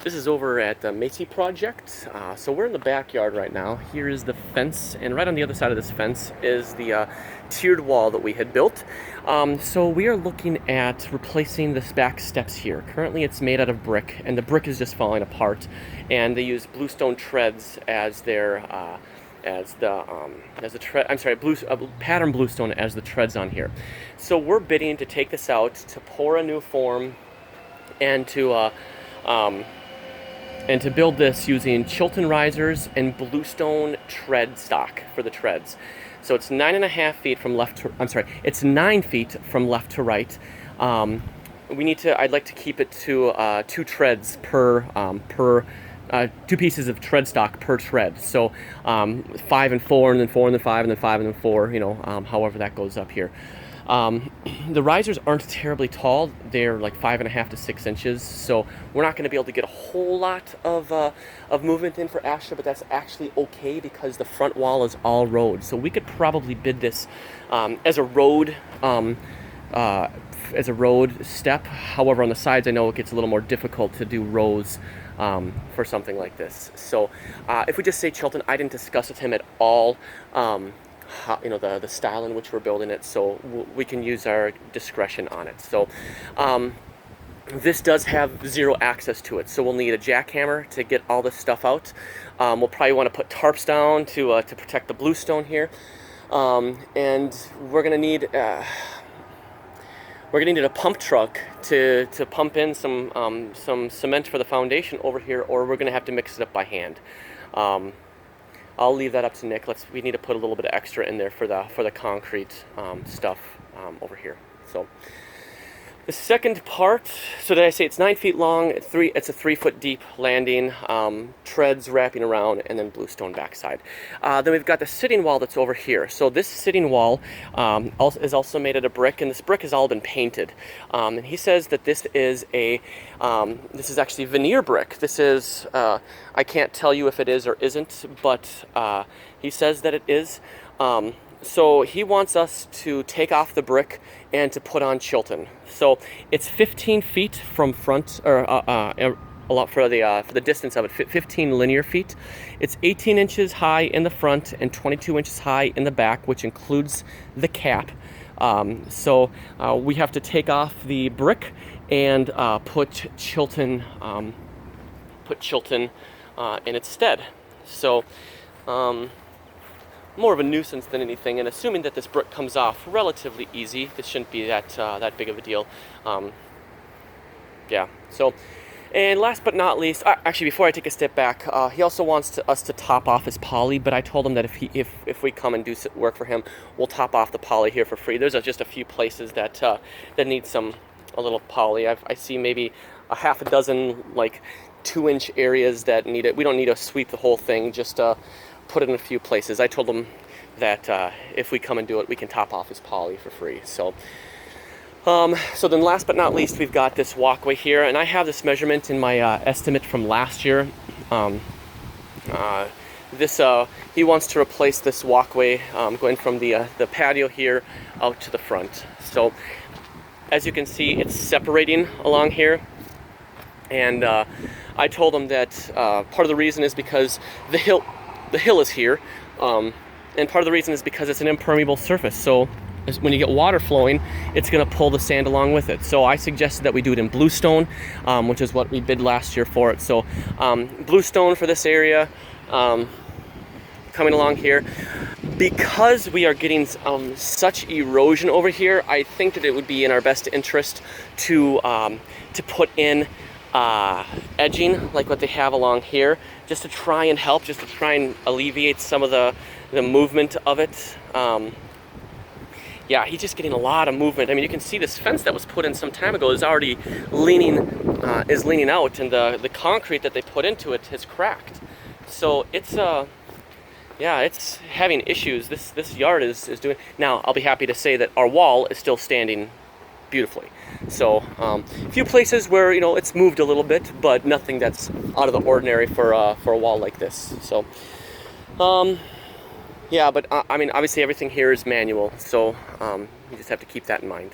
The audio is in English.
This is over at the Macey project. So we're in the backyard right now. Here is the fence, and right on the other side of this fence is the tiered wall that we had built. So we are looking at replacing this back steps here. Currently it's made out of brick, and the brick is just falling apart. And they use bluestone treads as their pattern bluestone as the treads on here. So we're bidding to take this out, to pour a new form, and to build this using Chilton risers and bluestone tread stock for the treads. So it's 9.5 feet from left to, it's 9 feet from left to right. I'd like to keep it to 2 treads per 2 pieces of tread stock per tread. So 5 and 4, and then 4 and then 5, and then 5 and then 4, however that goes up here. The risers aren't terribly tall. They're like 5.5 to 6 inches, so we're not going to be able to get a whole lot of movement in for Astra, but that's actually okay because the front wall is all road. So we could probably bid this as a road step. However, on the sides, I know it gets a little more difficult to do rows for something like this. So if we just say Chilton, I didn't discuss with him at all the style in which we're building it, so we can use our discretion on it. So this does have 0 access to it, so we'll need a jackhammer to get all this stuff out. We'll probably want to put tarps down to protect the bluestone here, and we're gonna need a pump truck to pump in some cement for the foundation over here, or we're gonna have to mix it up by hand. I'll leave that up to Nick. We need to put a little bit of extra in there for the concrete stuff over here. So the second part, so did I say it's 9 feet long? It's a 3-foot deep landing, treads wrapping around, and then bluestone backside. Then we've got the sitting wall that's over here. So this sitting wall is also made out of brick, and this brick has all been painted. And he says that this is actually veneer brick. This is I can't tell you if it is or isn't, but he says that it is. So he wants us to take off the brick and to put on Chilton. So it's 15 feet from front, or a lot for the distance of it, 15 linear feet. It's 18 inches high in the front and 22 inches high in the back, which includes the cap. So we have to take off the brick and put Chilton in its stead. So more of a nuisance than anything, and assuming that this brick comes off relatively easy, this shouldn't be that big of a deal. Yeah. So, and last but not least, actually, before I take a step back, he also wants us to top off his poly, but I told him that if we come and do work for him, we'll top off the poly here for free. There's just a few places that need a little poly. I see maybe a half a dozen like 2-inch areas that need it. We don't need to sweep the whole thing, just put it in a few places. I told him that if we come and do it, we can top off his poly for free. So then last but not least, we've got this walkway here, and I have this measurement in my estimate from last year. He wants to replace this walkway going from the patio here out to the front. So as you can see, it's separating along here, and I told him that part of the reason is because the hill is here, and part of the reason is because it's an impermeable surface. So when you get water flowing, it's going to pull the sand along with it. So I suggested that we do it in bluestone, which is what we bid last year for it. So bluestone for this area, coming along here. Because we are getting such erosion over here, I think that it would be in our best interest to put in edging like what they have along here, just to try and help, just to try and alleviate some of the movement of it. Yeah, he's just getting a lot of movement. I mean, you can see this fence that was put in some time ago is already leaning out, and the concrete that they put into it has cracked. So it's it's having issues. This yard is doing. Now, I'll be happy to say that our wall is still standing beautifully. So a few places where it's moved a little bit, but nothing that's out of the ordinary for a wall like this. So yeah, but I mean, obviously everything here is manual, so you just have to keep that in mind.